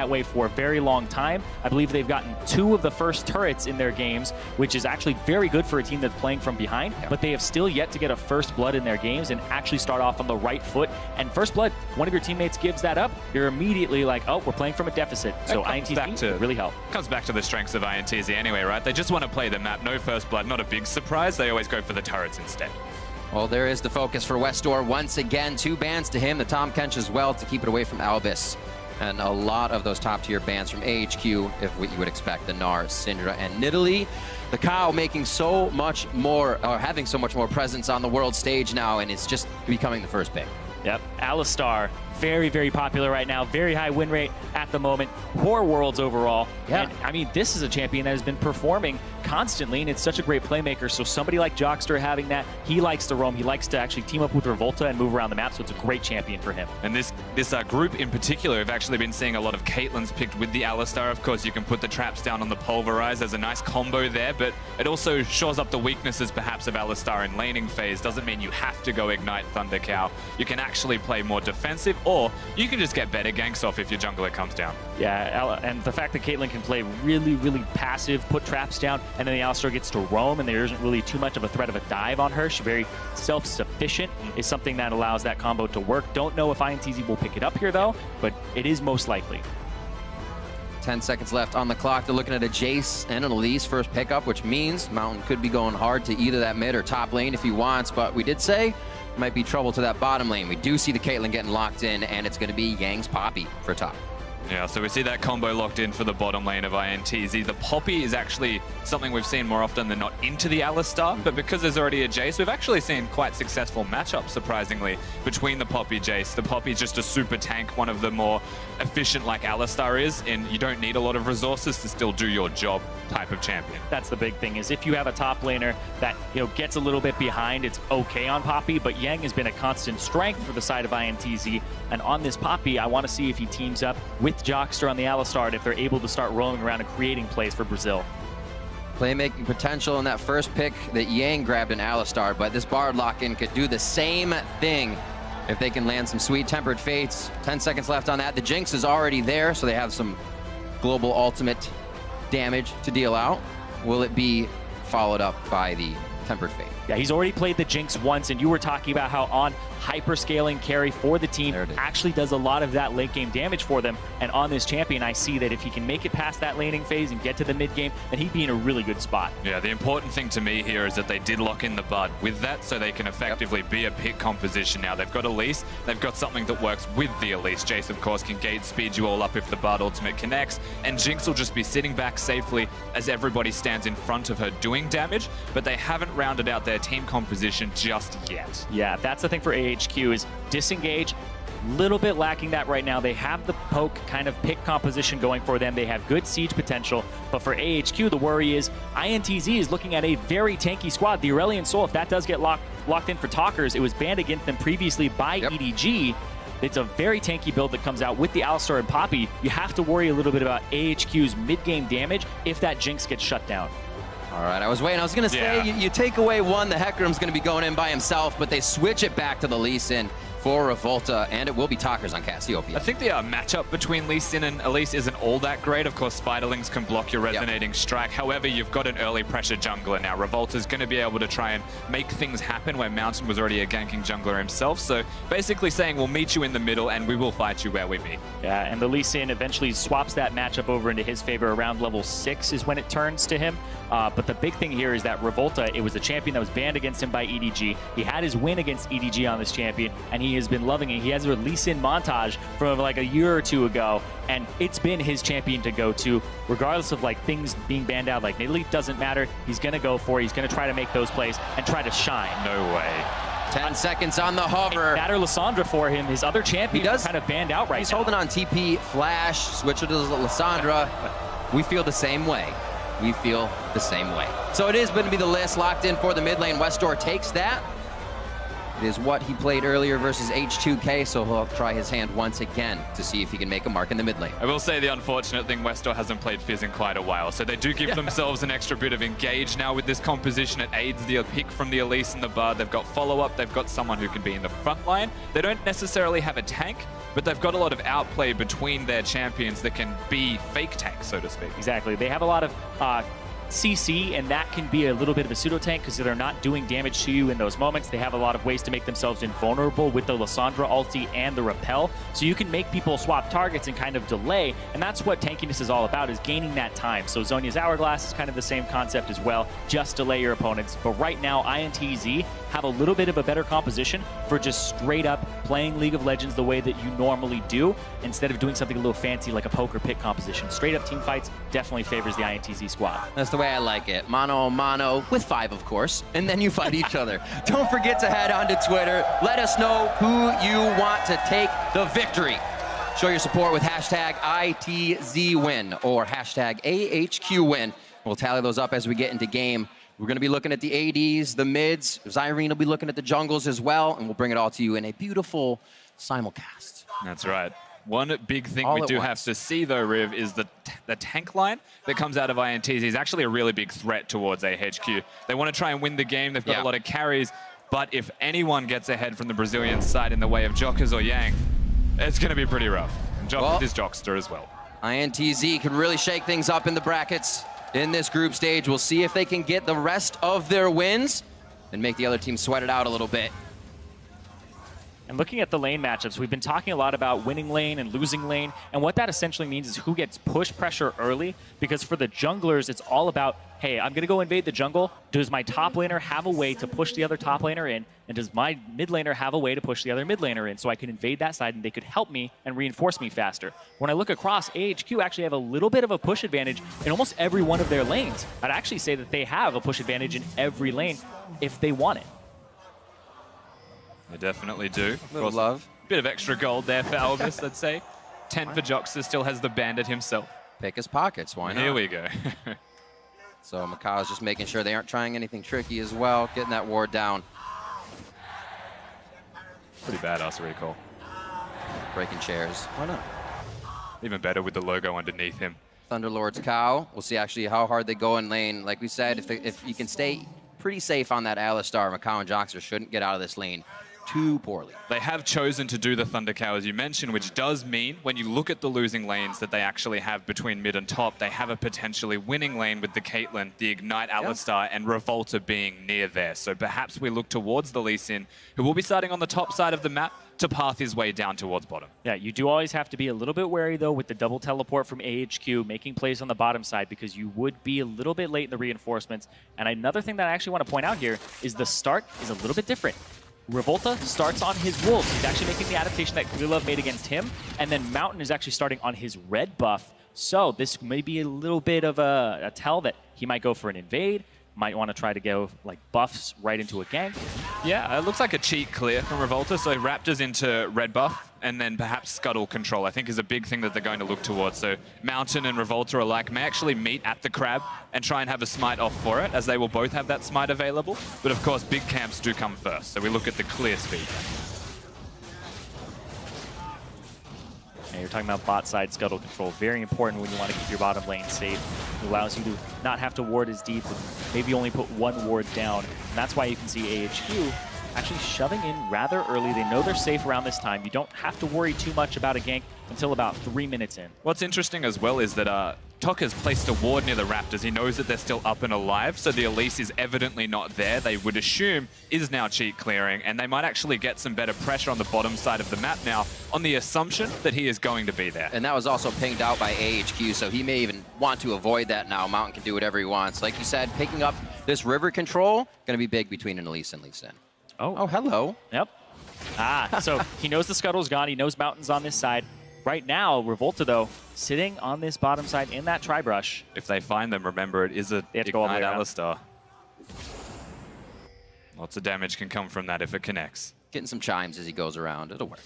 that way for a very long time. I believe they've gotten 2 of the first turrets in their games, which is actually very good for a team that's playing from behind, but they have still yet to get a first blood in their games and actually start off on the right foot. And first blood, one of your teammates gives that up, you're immediately like, oh, we're playing from a deficit. So INTZ really help. Comes back to the strengths of INTZ anyway, right? They just want to play the map, no first blood, not a big surprise. They always go for the turrets instead. Well, there is the focus for Westor once again. 2 bans to him, the Tom Kench as well, to keep it away from Albus. And a lot of those top-tier bans from AHQ, if what you would expect, the Nars, Syndra, and Nidalee. The Cow making so much more, or having so much more presence on the world stage now, and it's just becoming the first pick. Yep, Alistar, very, very popular right now. Very high win rate at the moment. 4 worlds overall. Yeah. And, I mean, this is a champion that has been performing constantly, and it's such a great playmaker. So somebody like Jockster having that, he likes to roam. He likes to actually team up with Revolta and move around the map, so it's a great champion for him. And this group in particular, we've actually been seeing a lot of Caitlyn's picked with the Alistar. Of course, you can put the traps down on the Pulverize. There's a nice combo there, but it also shores up the weaknesses perhaps of Alistar in laning phase. Doesn't mean you have to go Ignite Thunder Cow. You can actually play more defensive, or you can just get better ganks off if your jungler comes down. Yeah, and the fact that Caitlyn can play really, really passive, put traps down, and then the Alistar gets to roam, and there isn't really too much of a threat of a dive on her. She's very self-sufficient, is something that allows that combo to work. Don't know if INTZ will pick it up here, though, but it is most likely. 10 seconds left on the clock. They're looking at a Jace and an Elise first pickup, which means Mountain could be going hard to either that mid or top lane if he wants, but we did say might be trouble to that bottom lane. We do see the Caitlyn getting locked in, and it's going to be Yang's Poppy for top. Yeah, so we see that combo locked in for the bottom lane of INTZ. The Poppy is actually something we've seen more often than not into the Alistar, but because there's already a Jace, we've actually seen quite successful matchups, surprisingly, between the Poppy Jace. The Poppy is just a super tank, one of the more efficient like Alistar is, and you don't need a lot of resources to still do your job type of champion. That's the big thing, is if you have a top laner that, you know, gets a little bit behind, it's okay on Poppy, but Yang has been a constant strength for the side of INTZ, and on this Poppy, I want to see if he teams up with Jockster on the Alistar, and if they're able to start rolling around and creating plays for Brazil. Playmaking potential in that first pick that Yang grabbed an Alistar, but this Bard lock-in could do the same thing if they can land some sweet Tempered Fates. 10 seconds left on that. The Jinx is already there, so they have some global ultimate damage to deal out. Will it be followed up by the Tempered Fate? Yeah, he's already played the Jinx once, and you were talking about how on hyperscaling carry for the team actually does a lot of that late game damage for them. And on this champion, I see that if he can make it past that laning phase and get to the mid game, then he'd be in a really good spot. Yeah, the important thing to me here is that they did lock in the Bard with that, so they can effectively be a pick composition now. They've got Elise, they've got something that works with the Elise. Jace, of course, can gate speed you all up if the Bard ultimate connects, and Jinx will just be sitting back safely as everybody stands in front of her doing damage, but they haven't rounded out their team composition just yet. Yeah, that's the thing for AHQ, is disengage. Little bit lacking that right now. They have the poke kind of pick composition going for them. They have good siege potential, but for AHQ, the worry is INTZ is looking at a very tanky squad. The Aurelion Soul, if that does get locked in for Talkers, it was banned against them previously by EDG. It's a very tanky build that comes out with the Alistar and Poppy. You have to worry a little bit about AHQ's mid-game damage if that Jinx gets shut down. All right, I was waiting. I was going to say, you take away one, the Hecarim's going to be going in by himself, but they switch it back to the Lee Sin for Revolta, and it will be Talkers on Cassiopeia. I think the matchup between Lee Sin and Elise isn't all that great. Of course, Spiderlings can block your resonating strike. However, you've got an early pressure jungler now. Revolta's going to be able to try and make things happen where Mountain was already a ganking jungler himself. So basically saying, we'll meet you in the middle and we will fight you where we meet. Yeah, and the Lee Sin eventually swaps that matchup over into his favor. Around level 6 is when it turns to him. But the big thing here is that Revolta, it was a champion that was banned against him by EDG. He had his win against EDG on this champion, and he has been loving it. He has a Lee Sin montage from like a year or two ago, and it's been his champion to go to, regardless of like things being banned out. Like Nidalee doesn't matter. He's going to go for it. He's going to try to make those plays and try to shine. No way. 10 seconds on the hover. That or Lissandra for him. His other champion is kind of banned out right now. He's holding on TP, Flash, switch it to Lissandra. We feel the same way. We feel the same way. So it is going to be the list locked in for the mid lane. Westor takes that. It is what he played earlier versus H2K, so he'll try his hand once again to see if he can make a mark in the mid lane. I will say the unfortunate thing, Westor hasn't played Fizz in quite a while, so they do give themselves an extra bit of engage now with this composition. It aids the pick from the Elise and the Bard. They've got follow-up, they've got someone who can be in the front line. They don't necessarily have a tank, but they've got a lot of outplay between their champions that can be fake tanks, so to speak. Exactly. They have a lot of CC, and that can be a little bit of a pseudo tank because they're not doing damage to you in those moments. They have a lot of ways to make themselves invulnerable with the Lissandra ulti and the repel, so you can make people swap targets and kind of delay, and that's what tankiness is all about, is gaining that time. So Zhonya's Hourglass is kind of the same concept as well, just delay your opponents. But right now, INTZ have a little bit of a better composition for just straight up playing League of Legends the way that you normally do, instead of doing something a little fancy like a poker pick composition. Straight up team fights definitely favors the INTZ squad. That's the way I like it. Mano a mano, with 5 of course, and then you fight each other. Don't forget to head on to Twitter. Let us know who you want to take the victory. Show your support with hashtag ITZWin or hashtag AHQWin. We'll tally those up as we get into game. We're going to be looking at the ADs, the mids. Zyrene will be looking at the jungles as well, and we'll bring it all to you in a beautiful simulcast. That's right. One big thing we do have to see, though, Riv, is the tank line that comes out of INTZ is actually a really big threat towards AHQ. They want to try and win the game. They've got a lot of carries, but if anyone gets ahead from the Brazilian side in the way of Jockers or Yang, it's going to be pretty rough. And Jock is Jockster as well. INTZ can really shake things up in the brackets in this group stage. We'll see if they can get the rest of their wins and make the other team sweat it out a little bit. And looking at the lane matchups, we've been talking a lot about winning lane and losing lane, and what that essentially means is who gets push pressure early, because for the junglers, it's all about, hey, I'm going to go invade the jungle. Does my top laner have a way to push the other top laner in, and does my mid laner have a way to push the other mid laner in, so I can invade that side and they could help me and reinforce me faster. When I look across, AHQ actually have a little bit of a push advantage in almost every one of their lanes. I'd actually say that they have a push advantage in every lane if they want it. They definitely do. Little love. Bit of extra gold there for Elvis, let's say. 10 for Jockster, still has the bandit himself. Pick his pockets, why not? Here we go. So Macau's just making sure they aren't trying anything tricky as well, getting that ward down. Pretty badass recall. Breaking chairs. Why not? Even better with the logo underneath him. Thunderlord's cow. We'll see actually how hard they go in lane. Like we said, if you can stay pretty safe on that Alistar, Macau and Jockster shouldn't get out of this lane too poorly. They have chosen to do the Thunder Cow, as you mentioned, which does mean when you look at the losing lanes that they actually have between mid and top, they have a potentially winning lane with the Caitlyn, the Ignite Alistar, and Revolta being near there. So perhaps we look towards the Lee Sin, who will be starting on the top side of the map to path his way down towards bottom. Yeah, you do always have to be a little bit wary, though, with the double teleport from AHQ, making plays on the bottom side, because you would be a little bit late in the reinforcements. And another thing that I actually want to point out here is the start is a little bit different. Revolta starts on his wolves. He's actually making the adaptation that Clearlove made against him, and then Mountain is actually starting on his red buff. So this may be a little bit of a tell that he might go for an invade, might want to try to go like buffs right into a gank. Yeah, it looks like a cheat clear from Revolta. So Raptors into red buff, and then perhaps Scuttle control, I think, is a big thing that they're going to look towards. So Mountain and Revolta alike may actually meet at the crab and try and have a smite off for it, as they will both have that smite available. But of course, big camps do come first. So we look at the clear speed. And you're talking about bot side scuttle control. Very important when you want to keep your bottom lane safe. It allows you to not have to ward as deep and maybe only put one ward down. And that's why you can see AHQ actually shoving in rather early. They know they're safe around this time. You don't have to worry too much about a gank until about 3 minutes in. What's interesting as well is that Tokka's placed a ward near the Raptors. He knows that they're still up and alive, so the Elise is evidently not there. They would assume is now cheat clearing, and they might actually get some better pressure on the bottom side of the map now on the assumption that he is going to be there. And that was also pinged out by AHQ, so he may even want to avoid that now. Mountain can do whatever he wants. Like you said, picking up this river control, going to be big between an Elise and Lee Sin. Oh, hello. Yep. So he knows the Scuttle's gone. He knows Mountain's on this side. Right now, Revolta, though, sitting on this bottom side in that tri-brush. If they find them, remember, it is a Ignite Alistar. Lots of damage can come from that if it connects. Getting some chimes as he goes around. It'll work.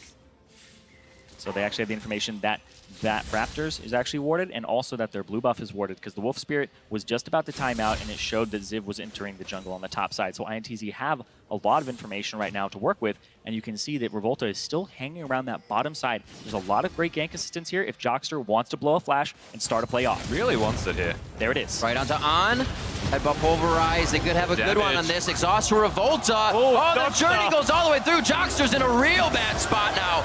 So they actually have the information that Raptors is actually warded, and also that their blue buff is warded, because the Wolf Spirit was just about to time out, and it showed that Ziv was entering the jungle on the top side. So INTZ have a lot of information right now to work with, and you can see that Revolta is still hanging around that bottom side. There's a lot of great gank assistance here if Jockster wants to blow a flash and start a play off. Really wants it here. There it is. Right onto On. Headbutt pulverize. They could have a good one on this. Exhaust for Revolta. Oh, the journey goes all the way through. Jockster's in a real bad spot now.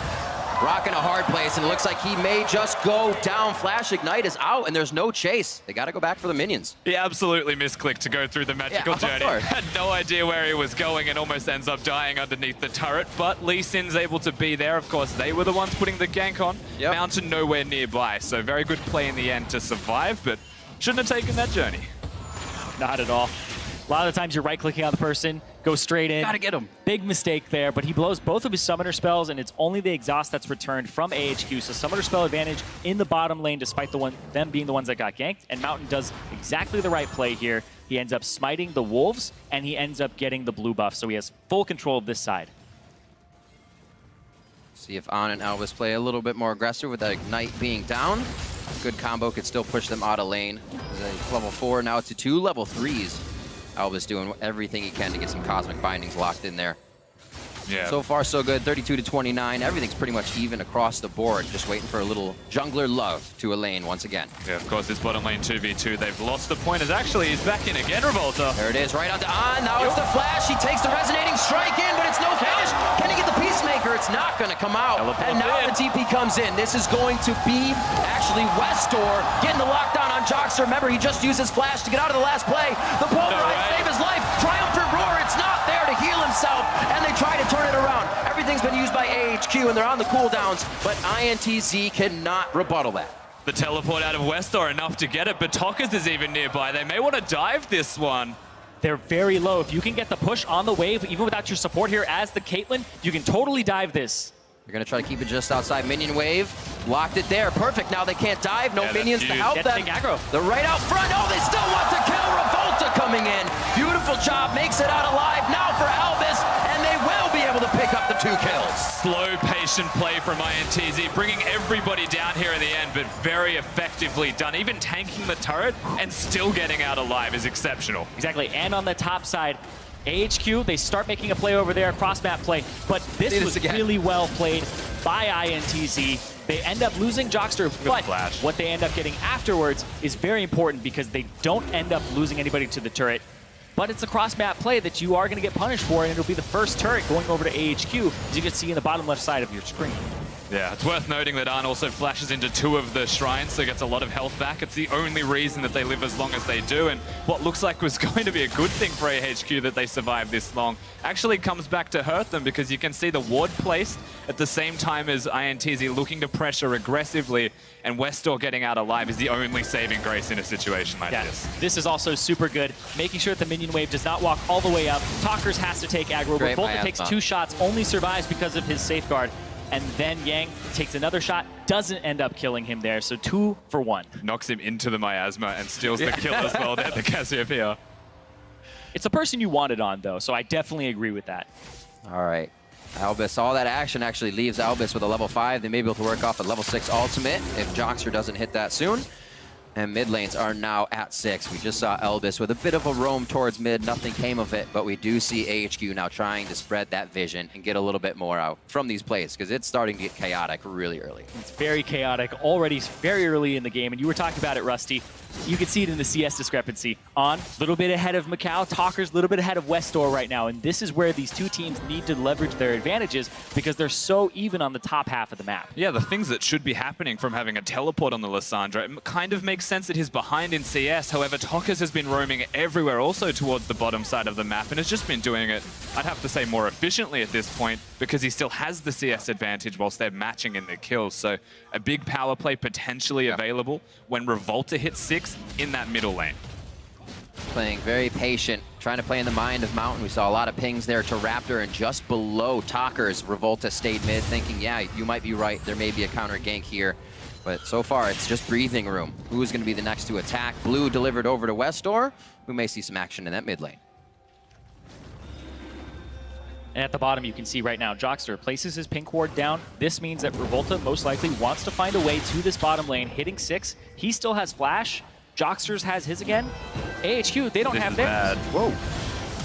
Rocking a hard place, and it looks like he may just go down. Flash Ignite is out, and there's no chase. They got to go back for the minions. He absolutely misclicked to go through the magical journey. Had no idea where he was going and almost ends up dying underneath the turret, but Lee Sin's able to be there. Of course, they were the ones putting the gank on. Mountain nowhere nearby, so very good play in the end to survive, but shouldn't have taken that journey. Not at all. A lot of the times you're right-clicking on the person, go straight in. Gotta get him. Big mistake there, but he blows both of his summoner spells, and it's only the exhaust that's returned from AHQ. So summoner spell advantage in the bottom lane, despite them being the ones that got ganked. And Mountain does exactly the right play here. He ends up smiting the wolves, and he ends up getting the blue buff. So he has full control of this side. See if On and Elvis play a little bit more aggressive with that Ignite being down. Good combo could still push them out of lane. Level 4, now to 2 level 3s. Elvis doing everything he can to get some Cosmic Bindings locked in there. Yeah. So far, so good. 32 to 29. Everything's pretty much even across the board. Just waiting for a little jungler love to a lane once again. Yeah, of course, this bottom lane 2v2. They've lost the pointers. Actually, he's back in again, Revolta. There it is, right onto On. Now it's the flash. He takes the resonating strike in, but it's no finish. Can he get the Peacemaker? It's not going to come out. And now the TP comes in. This is going to be actually Westor getting the lockdown on Jockster. Remember, he just used his flash to get out of the last play. The Pulverize save his life. Triumphant Roar. It's not there to heal himself, and they try to turn it around. Everything's been used by AHQ, and they're on the cooldowns, but INTZ cannot rebuttal that. The teleport out of Westor enough to get it, but Tockers is even nearby. They may want to dive this one. They're very low. If you can get the push on the wave, even without your support here as the Caitlyn, you can totally dive this. They're going to try to keep it just outside minion wave. Locked it there. Perfect. Now they can't dive. No minions to help them. They're right out front. Oh, they still want to kill. Revolta coming in. Beautiful job. Makes it out alive now for Elvis, and they will be able to pick up the 2 kills. Slow, patient play from INTZ, bringing everybody down here in the end, but very effectively done. Even tanking the turret and still getting out alive is exceptional. Exactly. And on the top side, AHQ, they start making a play over there, cross-map play, but this was really well played by INTZ. They end up losing Jockster, but what they end up getting afterwards is very important because they don't end up losing anybody to the turret. But it's a cross-map play that you are going to get punished for, and it'll be the first turret going over to AHQ, as you can see in the bottom left side of your screen. Yeah, it's worth noting that Arn also flashes into 2 of the shrines, so gets a lot of health back. It's the only reason that they live as long as they do, and what looks like was going to be a good thing for AHQ that they survived this long actually comes back to hurt them, because you can see the ward placed at the same time as INTZ looking to pressure aggressively, and Westor getting out alive is the only saving grace in a situation like this. This is also super good, making sure that the minion wave does not walk all the way up. Talkers has to take aggro, but Volta takes 2 shots, only survives because of his safeguard. And then Yang takes another shot, doesn't end up killing him there, so 2 for 1. Knocks him into the miasma and steals the kill as well there, the Cassiopeia. It's the person you wanted on, though, so I definitely agree with that. All right. Albus, all that action actually leaves Albus with a level 5. They may be able to work off a level 6 ultimate if Jockster doesn't hit that soon. And mid lanes are now at 6. We just saw Elvis with a bit of a roam towards mid. Nothing came of it, but we do see AHQ now trying to spread that vision and get a little bit more out from these plays, because it's starting to get chaotic really early. It's very chaotic already, very early in the game, and you were talking about it, Rusty. You can see it in the CS discrepancy. On, a little bit ahead of Macau, Talkers a little bit ahead of Westor right now, and this is where these 2 teams need to leverage their advantages because they're so even on the top half of the map. Yeah, the things that should be happening from having a teleport on the Lissandra, it kind of makes sense that he's behind in CS. However, Talkers has been roaming everywhere also towards the bottom side of the map and has just been doing it, I'd have to say, more efficiently at this point because he still has the CS advantage whilst they're matching in their kills. So a big power play potentially available when Revolta hits 6 in that middle lane. Playing very patient, trying to play in the mind of Mountain. We saw a lot of pings there to Raptor, and just below Talkers, Revolta stayed mid, thinking, yeah, you might be right. There may be a counter gank here. But so far, it's just breathing room. Who is going to be the next to attack? Blue delivered over to Westor. We may see some action in that mid lane. And at the bottom, you can see right now, Jockster places his pink ward down. This means that Revolta most likely wants to find a way to this bottom lane, hitting 6. He still has flash. Jocksters has his again. AHQ, they don't have theirs. Whoa.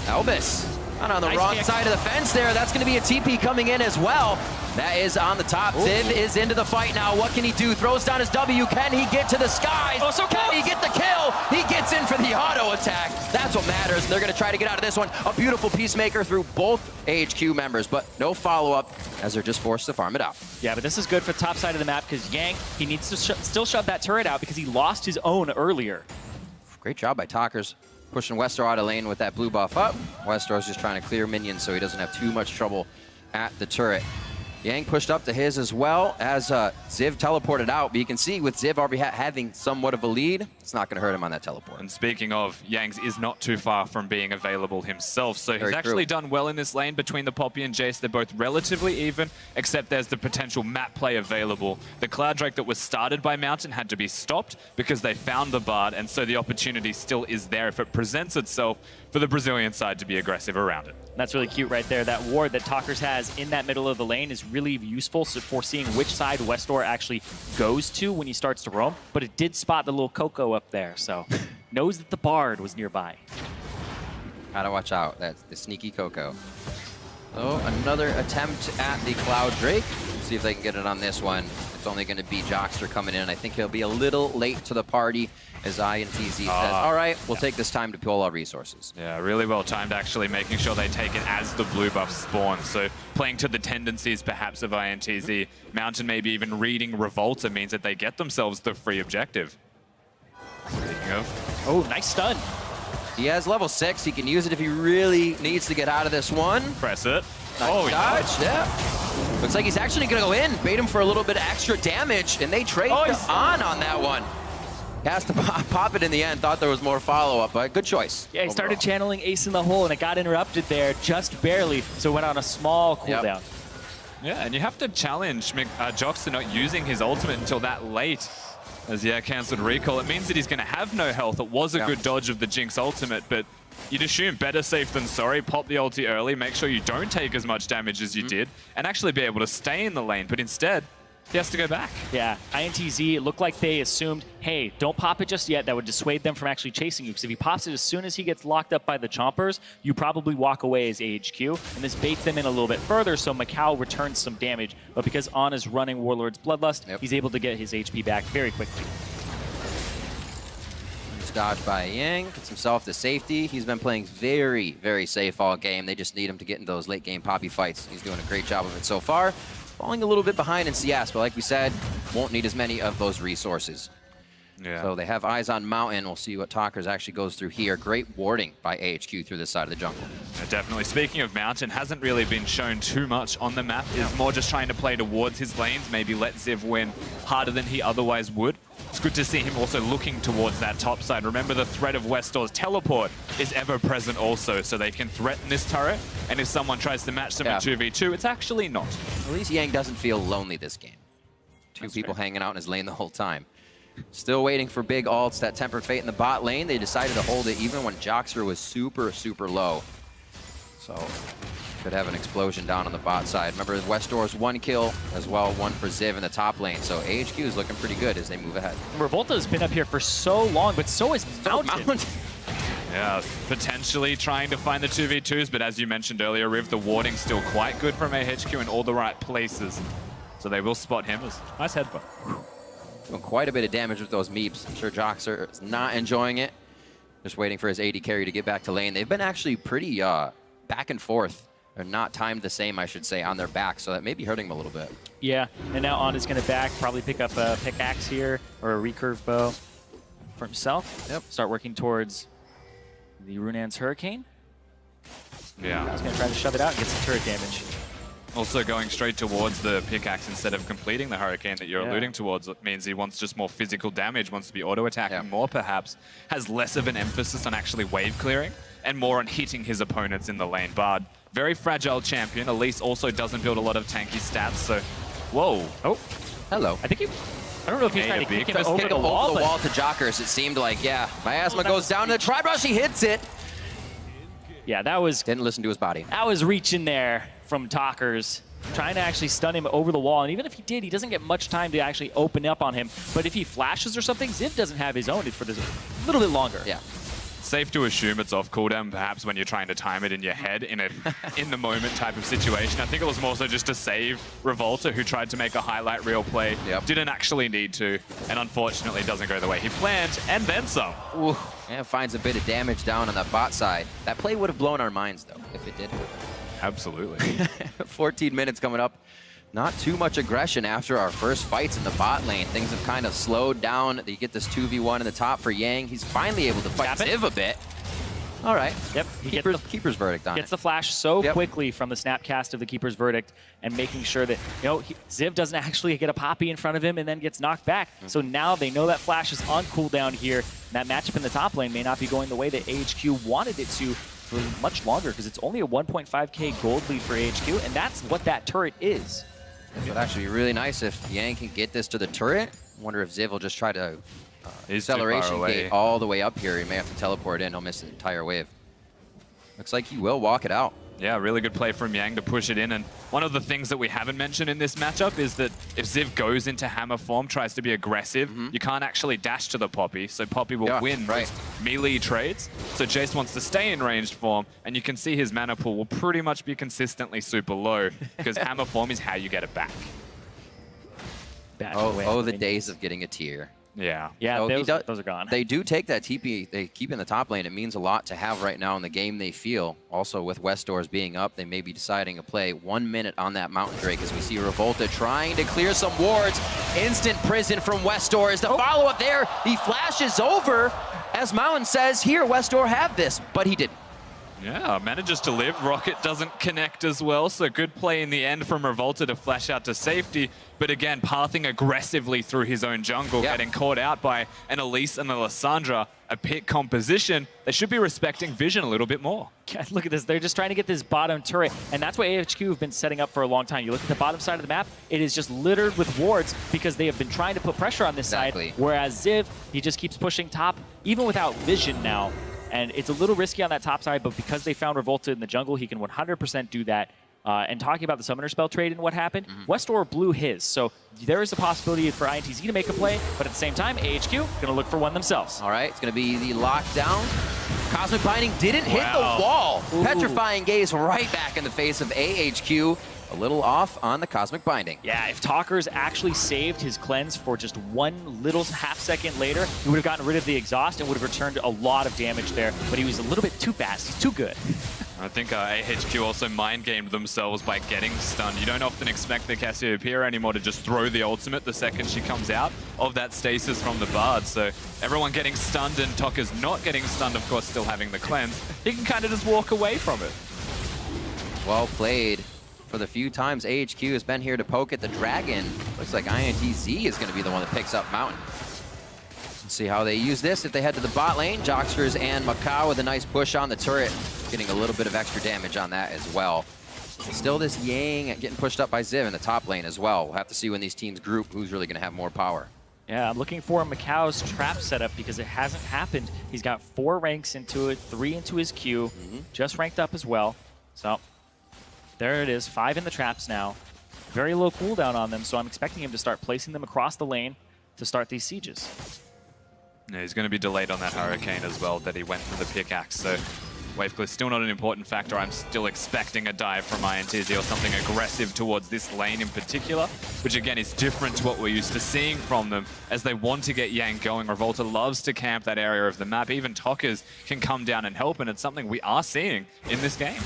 Elvis. And on the Nice wrong kick. side of the fence there. That's going to be a TP coming in as well. That is on the top. Ziv is into the fight now. What can he do? Throws down his W. Can he get to the skies? Oh, so can close. he get the kill? He gets in for the auto attack. That's what matters. They're going to try to get out of this one. A beautiful Peacemaker through both AHQ members, but no follow-up as they're just forced to farm it out. Yeah, but this is good for the top side of the map because Yang, he needs to still shove that turret out because he lost his own earlier. Great job by Talkers. Pushing Westor out of lane with that blue buff up. Westor's just trying to clear minions so he doesn't have too much trouble at the turret. Yang pushed up to his as well as Ziv teleported out. But you can see with Ziv already having somewhat of a lead, it's not going to hurt him on that teleport. And speaking of, Yangs is not too far from being available himself. So he's actually done well in this lane between the Poppy and Jace. They're both relatively even, except there's the potential map play available. The Cloud Drake that was started by Mountain had to be stopped because they found the Bard, and so the opportunity still is there if it presents itself for the Brazilian side to be aggressive around it. That's really cute right there. That ward that Talkers has in that middle of the lane is really useful for seeing which side Westor actually goes to when he starts to roam. But it did spot the little Coco up there, so knows that the Bard was nearby. Gotta watch out. That's the sneaky Coco. So another attempt at the Cloud Drake. Let's see if they can get it on this one. It's only going to be Jockster coming in. I think he'll be a little late to the party as INTZ says, all right, we'll take this time to pull our resources. Yeah, really well timed actually, making sure they take it as the blue buff spawns. So playing to the tendencies perhaps of INTZ. Mountain maybe even reading Revolta means that they get themselves the free objective. Speaking of. Oh, nice stun. He has level 6. He can use it if he really needs to get out of this one. Press it. Nice dodge, yeah. Looks like he's actually going to go in, bait him for a little bit of extra damage, and they trade on that one. He has to pop it in the end. Thought there was more follow-up, but good choice. Yeah, he started channeling Ace in the Hole, and it got interrupted there just barely, so it went on a small cooldown. Yeah, and you have to challenge Jockster not using his ultimate until that late. As cancelled recall. It means that he's going to have no health. It was a good dodge of the Jinx ultimate, but you'd assume better safe than sorry. Pop the ulti early, make sure you don't take as much damage as you did, and actually be able to stay in the lane. But instead, he has to go back. Yeah, INTZ, it looked like they assumed, hey, don't pop it just yet. That would dissuade them from actually chasing you. Because if he pops it as soon as he gets locked up by the Chompers, you probably walk away as AHQ. And this baits them in a little bit further, so Macau returns some damage. But because On is running Warlord's Bloodlust, he's able to get his HP back very quickly. Nice dodge by Yang, gets himself to safety. He's been playing very, very safe all game. They just need him to get in those late game Poppy fights. He's doing a great job of it so far. Falling a little bit behind in CS, but like we said, won't need as many of those resources. Yeah. So they have eyes on Mountain. We'll see what Talkers actually goes through here. Great warding by AHQ through this side of the jungle. Yeah, definitely. Speaking of Mountain, hasn't really been shown too much on the map. Is more just trying to play towards his lanes, maybe let Ziv win harder than he otherwise would. It's good to see him also looking towards that top side. Remember, the threat of Westor's teleport is ever present also, so they can threaten this turret, and if someone tries to match them in 2v2, it's actually not. At least Yang doesn't feel lonely this game. Two people hanging out in his lane the whole time. Still waiting for big ults. That Tempered Fate in the bot lane. They decided to hold it even when Jockster was super, super low. So could have an explosion down on the bot side. Remember, Westor's 1 kill as well, 1 for Ziv in the top lane. So AHQ is looking pretty good as they move ahead. Revolta has been up here for so long, but so is Mountain. Yeah, potentially trying to find the 2v2s, but as you mentioned earlier, Riv, the warding's still quite good from AHQ in all the right places. So they will spot him. Nice headbutt. Doing quite a bit of damage with those meeps. I'm sure Jockster is not enjoying it. Just waiting for his AD carry to get back to lane. They've been actually pretty back and forth. They're not timed the same, I should say, on their back, so that may be hurting him a little bit. Yeah, and now On is going to back, probably pick up a pickaxe here or a recurve bow for himself. Yep. Start working towards the Runan's Hurricane. Yeah. He's going to try to shove it out and get some turret damage. Also going straight towards the pickaxe instead of completing the Hurricane that you're alluding towards. It means he wants just more physical damage, wants to be auto-attacking more perhaps, has less of an emphasis on actually wave clearing and more on hitting his opponents in the lane. Bard, very fragile champion. Elise also doesn't build a lot of tanky stats, so... Whoa. Oh. Hello. I think he... I don't know if he's trying to kick him over the wall. To Jockers, it seemed like, Miasma goes down to the Tri-Brush, he hits it. Yeah, that was Didn't listen to his body. That was reaching there from Talkers, trying to actually stun him over the wall. And even if he did, he doesn't get much time to actually open up on him. But if he flashes or something, Ziv doesn't have his own for this a little bit longer. Yeah. Safe to assume it's off cooldown, perhaps when you're trying to time it in your head in a in-the-moment type of situation. I think it was more so just to save Revolta, who tried to make a highlight reel play, didn't actually need to, and unfortunately doesn't go the way he planned, and then some. Ooh, and finds a bit of damage down on that bot side. That play would have blown our minds, though, if it did. Absolutely. 14 minutes coming up. Not too much aggression after our first fights in the bot lane. Things have kind of slowed down. You get this 2v1 in the top for Yang. He's finally able to fight Ziv a bit. All right. Yep. Keeper's verdict on it. Gets the flash so quickly from the snapcast of the Keeper's verdict and making sure that, Ziv doesn't actually get a poppy in front of him and then gets knocked back. So now they know that flash is on cooldown here. And that matchup in the top lane may not be going the way that AHQ wanted it to for much longer, because it's only a 1.5k gold lead for AHQ, and that's what that turret is. It would actually be really nice if Yang can get this to the turret. I wonder if Ziv will just try to acceleration gate all the way up here. He may have to teleport in. He'll miss the entire wave. Looks like he will walk it out. Yeah, really good play from Yang to push it in. And one of the things that we haven't mentioned in this matchup is that if Ziv goes into hammer form, tries to be aggressive, you can't actually dash to the Poppy. So Poppy will win most melee trades. So Jace wants to stay in ranged form, and you can see his mana pool will pretty much be consistently super low, because hammer form is how you get it back. Oh, the days of getting a tier. Yeah. Yeah, So those are gone. They do take that TP, they keep in the top lane. It means a lot to have right now in the game, they feel. Also, with West Doors being up, they may be deciding to play 1 minute on that Mountain Drake as we see Revolta trying to clear some wards. Instant prison from West Doors. The follow-up there, he flashes over. As Mountain says, here, West Door have this, but he didn't. Yeah, manages to live. Rocket doesn't connect as well, so good play in the end from Revolta to flash out to safety. But again, pathing aggressively through his own jungle, getting caught out by an Elise and a Lissandra, a pick composition. They should be respecting vision a little bit more. God, look at this. They're just trying to get this bottom turret, and that's what AHQ have been setting up for a long time. You look at the bottom side of the map, it is just littered with wards because they have been trying to put pressure on this side, whereas Ziv, he just keeps pushing top, even without vision now. And it's a little risky on that top side, but because they found Revolta in the jungle, he can 100% do that. And talking about the Summoner Spell trade and what happened, Westor blew his. So there is a possibility for INTZ to make a play, but at the same time, AHQ going to look for one themselves. All right, it's going to be the lockdown. Cosmic Binding didn't hit the wall. Petrifying Gaze right back in the face of AHQ. A little off on the Cosmic Binding. Yeah, if Talkers actually saved his cleanse for just one little half second later, he would have gotten rid of the exhaust and would have returned a lot of damage there. But he was a little bit too fast. He's too good. I think AHQ also mind-gamed themselves by getting stunned. You don't often expect the Cassiopeia anymore to just throw the ultimate the second she comes out of that stasis from the Bard. So everyone getting stunned and Talkers not getting stunned, of course, still having the cleanse. He can kind of just walk away from it. Well played. For the few times AHQ has been here to poke at the Dragon, looks like INTZ is going to be the one that picks up Mountain. Let's see how they use this if they head to the bot lane. Jocksters and Macau with a nice push on the turret, getting a little bit of extra damage on that as well. Still this Yang getting pushed up by Ziv in the top lane as well. We'll have to see when these teams group who's really going to have more power. Yeah, I'm looking for Macau's trap setup because it hasn't happened. He's got 4 ranks into it, 3 into his queue, just ranked up as well. So there it is, 5 in the traps now. Very low cooldown on them, so I'm expecting him to start placing them across the lane to start these sieges. Yeah, he's going to be delayed on that Hurricane as well that he went for the pickaxe, so Waveclear still not an important factor. I'm still expecting a dive from INTZ or something aggressive towards this lane in particular, which again is different to what we're used to seeing from them as they want to get Yang going. Revolta loves to camp that area of the map. Even Talkers can come down and help, and it's something we are seeing in this game.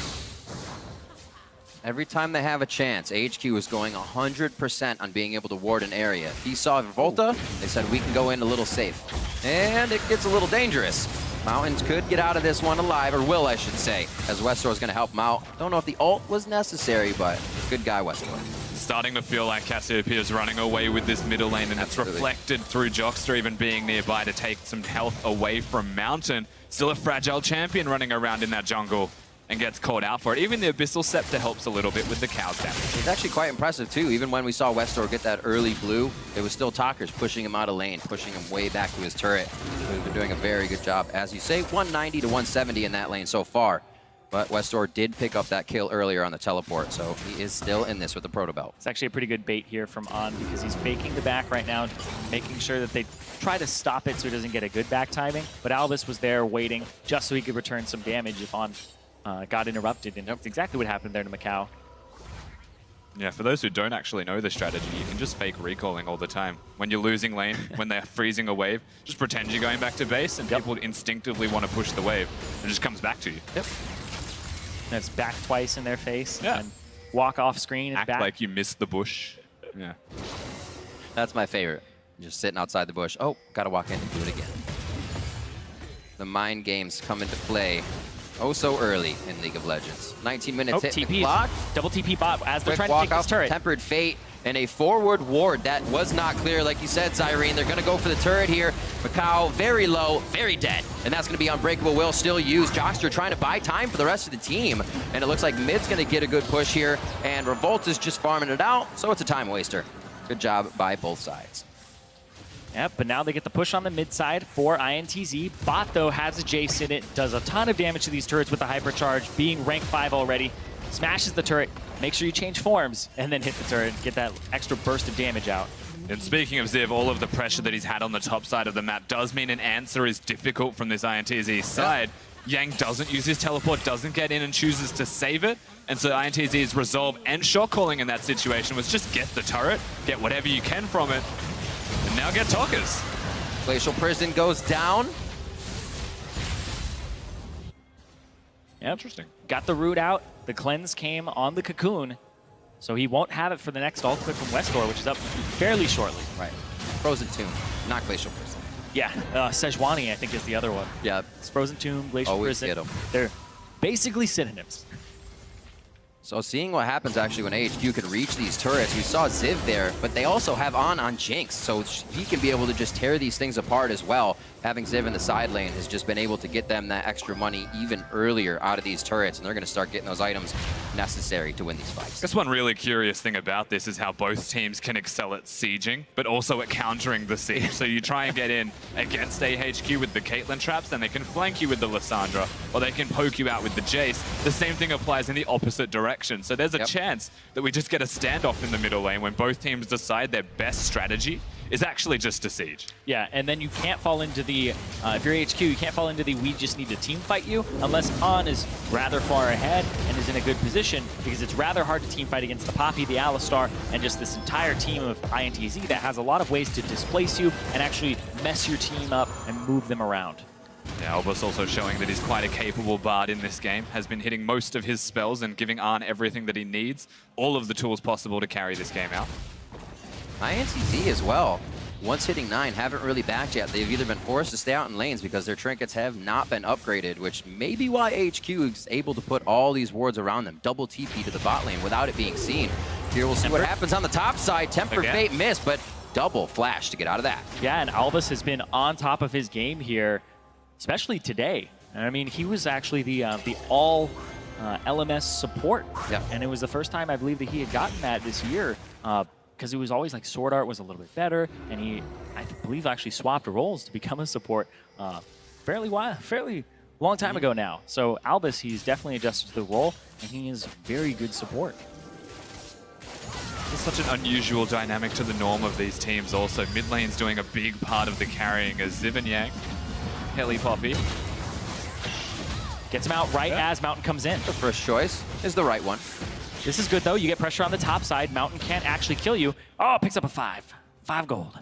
Every time they have a chance, AHQ is going 100% on being able to ward an area. If he saw Revolta, they said we can go in a little safe. And it gets a little dangerous. Mountains could get out of this one alive, or will I should say, as Westor is going to help him out. Don't know if the ult was necessary, but good guy Westor. Starting to feel like Cassiopeia is running away with this middle lane, and it's reflected through Jockster even being nearby to take some health away from Mountain. Still a fragile champion running around in that jungle, and gets caught out for it. Even the Abyssal Scepter helps a little bit with the cow's damage. It's actually quite impressive too. Even when we saw Westor get that early blue, it was still Talkers pushing him out of lane, pushing him way back to his turret. So he's been doing a very good job. As you say, 190 to 170 in that lane so far. But Westor did pick up that kill earlier on the teleport, so he is still in this with the Proto Belt. It's actually a pretty good bait here from On because he's faking the back right now, making sure that they try to stop it so he doesn't get a good back timing. But Albus was there waiting just so he could return some damage if On got interrupted, and that's exactly what happened there to Macau. Yeah, for those who don't actually know the strategy, you can just fake recalling all the time. When you're losing lane, when they're freezing a wave, just pretend you're going back to base, and people instinctively want to push the wave. It just comes back to you. Yep. And it's back twice in their face, Yeah. and walk off screen and Act back. like you missed the bush. Yeah. That's my favorite. Just sitting outside the bush. Oh, gotta walk in and do it again. The mind games come into play oh so early in League of Legends. 19 minutes hit the TP. clock. Double TP bot as they're Quick trying to walk take this off turret. Tempered Fate and a forward ward that was not clear. Like you said, Zyrene, they're going to go for the turret here. Macau very low, very dead. And that's going to be Unbreakable Will still used. Jockster trying to buy time for the rest of the team. And it looks like mid's going to get a good push here. And Revolt is just farming it out, so it's a time waster. Good job by both sides. Yep, but now they get the push on the mid side for INTZ. Bot, though, has a Jace in it, does a ton of damage to these turrets with the hypercharge, being rank 5 already. Smashes the turret, make sure you change forms, and then hit the turret, get that extra burst of damage out. And speaking of Ziv, all of the pressure that he's had on the top side of the map does mean an answer is difficult from this INTZ side. Yang doesn't use his teleport, doesn't get in and chooses to save it. And so INTZ's resolve and shot calling in that situation was just get the turret, get whatever you can from it, and now get Talkers. Glacial Prison goes down. Yep. Interesting. Got the root out, the cleanse came on the Cocoon, so he won't have it for the next ultimate from Westor, which is up fairly shortly. Right. Frozen Tomb, not Glacial Prison. Yeah, Sejuani, I think, is the other one. Yeah. It's Frozen Tomb, Glacial Always Prison. get 'em. They're basically synonyms. So seeing what happens actually when AHQ can reach these turrets, we saw Ziv there, but they also have on Jinx, so he can be able to just tear these things apart as well. Having Ziv in the side lane has just been able to get them that extra money even earlier out of these turrets, and they're going to start getting those items necessary to win these fights. Guess one really curious thing about this is how both teams can excel at sieging, but also at countering the siege. So you try and get in against AHQ with the Caitlyn traps, then they can flank you with the Lissandra, or they can poke you out with the Jace. The same thing applies in the opposite direction. So there's a chance that we just get a standoff in the middle lane when both teams decide their best strategy is actually just to siege. Yeah, and then you can't fall into the, if you're HQ, you can't fall into the we just need to team fight you unless On is rather far ahead and is in a good position, because it's rather hard to team fight against the Poppy, the Alistar, and just this entire team of INTZ that has a lot of ways to displace you and actually mess your team up and move them around. Yeah, Albus also showing that he's quite a capable bard in this game, has been hitting most of his spells and giving Arn everything that he needs, all of the tools possible to carry this game out. INTZ as well, once hitting 9, haven't really backed yet. They've either been forced to stay out in lanes because their trinkets have not been upgraded, which may be why HQ is able to put all these wards around them. Double TP to the bot lane without it being seen. Here we'll see what happens on the top side. Tempered Fate missed, but double flash to get out of that. Yeah, and Albus has been on top of his game here, especially today. I mean, he was actually the all LMS support. Yeah. And it was the first time I believe that he had gotten that this year, because it was always like Sword Art was a little bit better, and he, I believe, actually swapped roles to become a support fairly long time ago now. So Albus, he's definitely adjusted to the role, and he is very good support. It's such an unusual dynamic to the norm of these teams also. Mid lane's doing a big part of the carrying as Ziv and Yang. Heli Poppy. Gets him out right as Mountain comes in. The first choice is the right one. This is good, though. You get pressure on the top side. Mountain can't actually kill you. Oh, picks up a 5. 5 gold.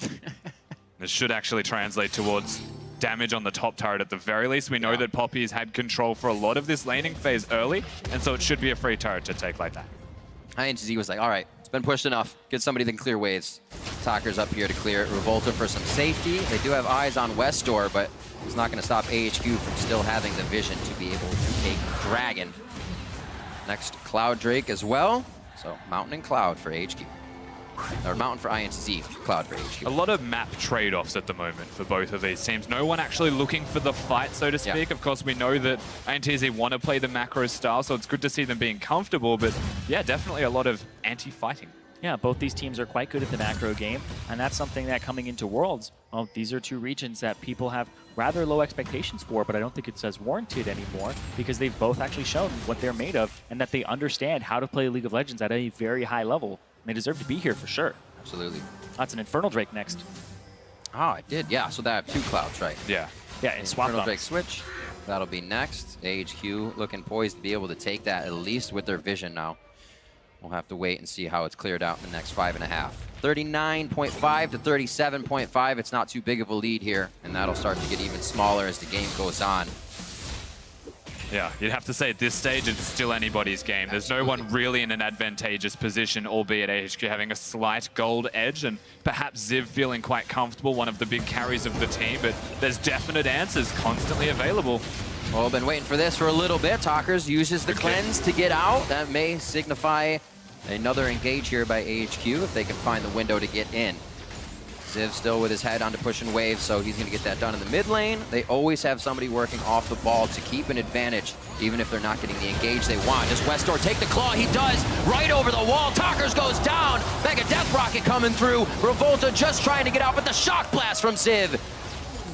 This should actually translate towards damage on the top turret at the very least. We know that Poppy's had control for a lot of this laning phase early, and so it should be a free turret to take like that. INTZ was like, all right, it's been pushed enough. Get somebody that can clear waves. Talker's up here to clear it. Revolta for some safety. They do have eyes on Westor, but it's not going to stop AHQ from still having the vision to be able to take Dragon. Next, Cloud Drake as well. So Mountain and Cloud for HQ. Or Mountain for INTZ, Cloud for HQ. A lot of map trade-offs at the moment for both of these teams. No one actually looking for the fight, so to speak. Of course, we know that INTZ want to play the macro style, so it's good to see them being comfortable, but yeah, definitely a lot of anti-fighting. Yeah, both these teams are quite good at the macro game, and that's something that coming into Worlds, well, these are two regions that people have rather low expectations for, but I don't think it's as warranted anymore because they've both actually shown what they're made of and that they understand how to play League of Legends at a very high level. And they deserve to be here for sure. Absolutely. That's an Infernal Drake next. Oh, I did. Yeah, so that 2 clouds, right? Yeah. Yeah, and swap Infernal them. Drake switch. That'll be next. AHQ looking poised to be able to take that, at least with their vision now. We'll have to wait and see how it's cleared out in the next 5.5. 39.5 to 37.5. It's not too big of a lead here, and that'll start to get even smaller as the game goes on. Yeah, you'd have to say at this stage, it's still anybody's game. There's no one really in an advantageous position, albeit AHQ having a slight gold edge, and perhaps Ziv feeling quite comfortable, one of the big carries of the team, but there's definite answers constantly available. Well, been waiting for this for a little bit. Talkers uses the cleanse to get out. That may signify another engage here by AHQ if they can find the window to get in. Ziv still with his head onto pushing waves, so he's going to get that done in the mid lane. They always have somebody working off the ball to keep an advantage, even if they're not getting the engage they want. Does Westdoor take the claw? He does! Right over the wall. Talkers goes down. Mega Death Rocket coming through. Revolta just trying to get out, but the shock blast from Ziv.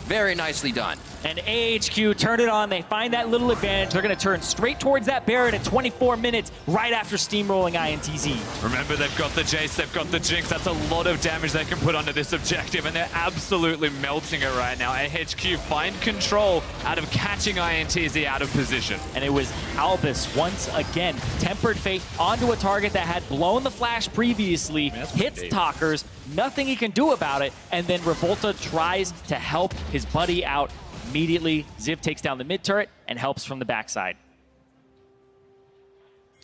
Very nicely done. And AHQ turn it on. They find that little advantage. They're going to turn straight towards that Baron at 24 minutes right after steamrolling INTZ. Remember, they've got the Jace, they've got the Jinx. That's a lot of damage they can put onto this objective, and they're absolutely melting it right now. AHQ find control out of catching INTZ out of position. And it was Albus once again. Tempered Fate onto a target that had blown the flash previously. Hits Talkers. Nothing he can do about it. And then Revolta tries to help his buddy out. Immediately, Ziv takes down the mid turret and helps from the backside.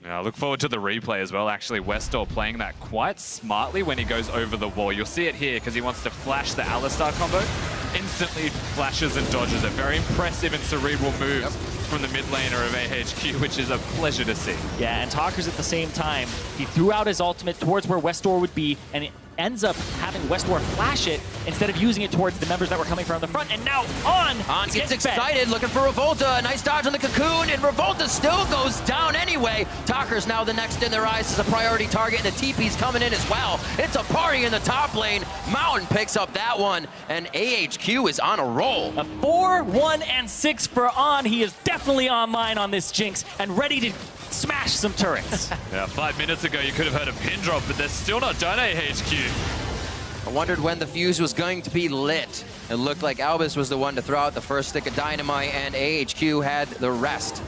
Yeah, I look forward to the replay as well. Actually, Westdoor playing that quite smartly when he goes over the wall. You'll see it here because he wants to flash the Alistar combo. Instantly flashes and dodges it. Very impressive and cerebral moves from the mid laner of AHQ, which is a pleasure to see. Yeah, and Talkers at the same time, he threw out his ultimate towards where Westdoor would be, and it ends up having Westdoor flash it instead of using it towards the members that were coming from the front. And now On Gets excited, looking for Revolta. A nice dodge on the cocoon, and Revolta still goes down anyway. Talker's now the next in their eyes as a priority target, and the TP's coming in as well. It's a party in the top lane. Mountain picks up that one, and AHQ is on a roll. A 4-1-6 for On. He is definitely online on this Jinx and ready to smash some turrets. Yeah, 5 minutes ago you could have heard a pin drop, but they're still not done, AHQ. I wondered when the fuse was going to be lit. It looked like Albus was the one to throw out the first stick of dynamite, and AHQ had the rest.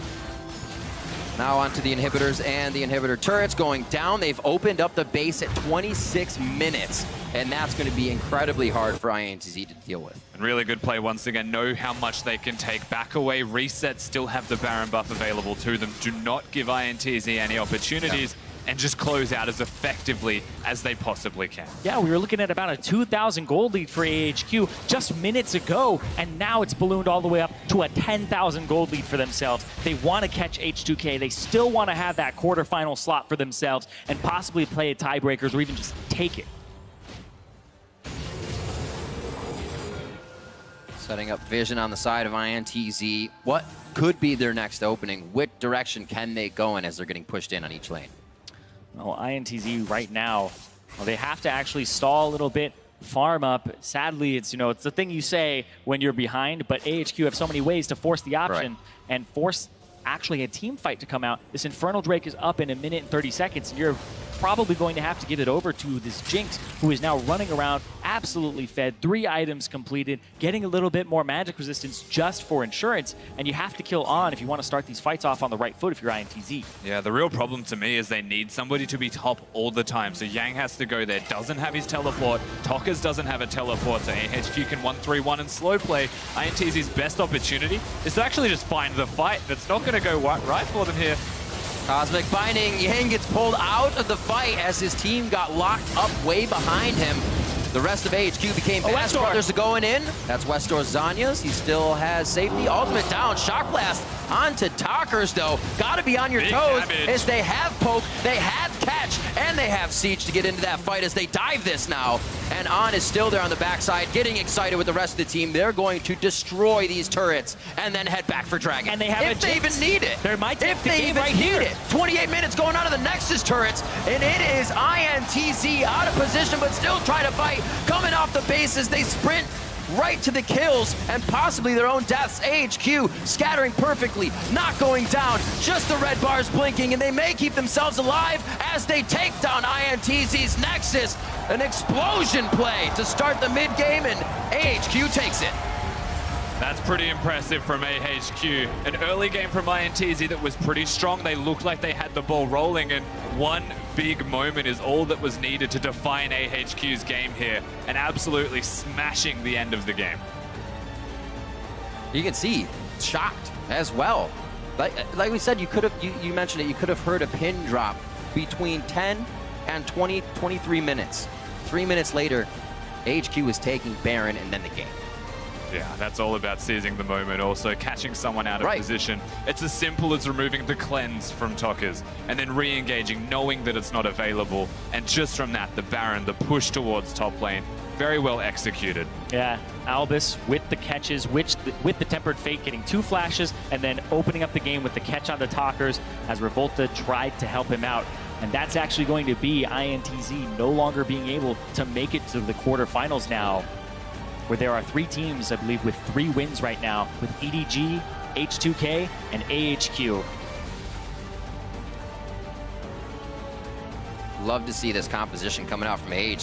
Now onto the inhibitors and the inhibitor turrets going down. They've opened up the base at 26 minutes, and that's going to be incredibly hard for INTZ to deal with. And really good play once again. Know how much they can take. Back away, reset, still have the Baron buff available to them. Do not give INTZ any opportunities. And just close out as effectively as they possibly can. Yeah, we were looking at about a 2,000 gold lead for AHQ just minutes ago, and now it's ballooned all the way up to a 10,000 gold lead for themselves. They want to catch H2K. They still want to have that quarterfinal slot for themselves and possibly play a tiebreakers or even just take it. Setting up vision on the side of INTZ. What could be their next opening? Which direction can they go in as they're getting pushed in on each lane? Well, INTZ right now, well, they have to actually stall a little bit, farm up. Sadly, it's, you know, it's the thing you say when you're behind, but AHQ have so many ways to force the option and force actually a team fight to come out. This Infernal Drake is up in 1 minute and 30 seconds, and you're probably going to have to give it over to this Jinx, who is now running around absolutely fed, 3 items completed, getting a little bit more magic resistance just for insurance, and you have to kill On if you want to start these fights off on the right foot if you're INTZ. Yeah, the real problem to me is they need somebody to be top all the time. So Yang has to go there, doesn't have his teleport. Tokers doesn't have a teleport, so AHQ can 1-3-1 and slow play. INTZ's best opportunity is to actually just find the fight. That's not going to go right for them here. Cosmic Binding, Yang gets pulled out of the fight as his team got locked up way behind him. The rest of AHQ became Bass Brothers going in. That's Westdoor Zanya's. He still has safety. Ultimate down. Shock Blast onto Talkers, though. Got to be on your toes as they have poke, they have catch, and and they have Siege to get into that fight as they dive this now. And On is still there on the backside, getting excited with the rest of the team. They're going to destroy these turrets and then head back for Dragon. And they have if they even need it. They might take if the they game even right need here. it. 28 minutes going on to the Nexus turrets, and it is INTZ out of position, but still trying to fight. Coming off the bases, they sprint right to the kills and possibly their own deaths. AHQ scattering perfectly, not going down, just the red bars blinking, and they may keep themselves alive as they take down INTZ's Nexus. An explosion play to start the mid game, and AHQ takes it. That's pretty impressive from AHQ. An early game from INTZ that was pretty strong. They looked like they had the ball rolling, and one big moment is all that was needed to define AHQ's game here, and absolutely smashing the end of the game. You can see, shocked as well. Like we said, you could have, you mentioned it, you could have heard a pin drop between 10 and 23 minutes. 3 minutes later, AHQ was taking Baron and then the game. Yeah, that's all about seizing the moment, also catching someone out of position. It's as simple as removing the cleanse from Tokkers and then re-engaging, knowing that it's not available. And just from that, the Baron, the push towards top lane, very well executed. Yeah, Albus with the catches, with the Tempered Fate getting 2 flashes, and then opening up the game with the catch on the Talkers as Revolta tried to help him out. And that's actually going to be INTZ no longer being able to make it to the quarterfinals now, where there are 3 teams, I believe, with 3 wins right now, with EDG, H2K, and AHQ. Love to see this composition coming out from AHQ.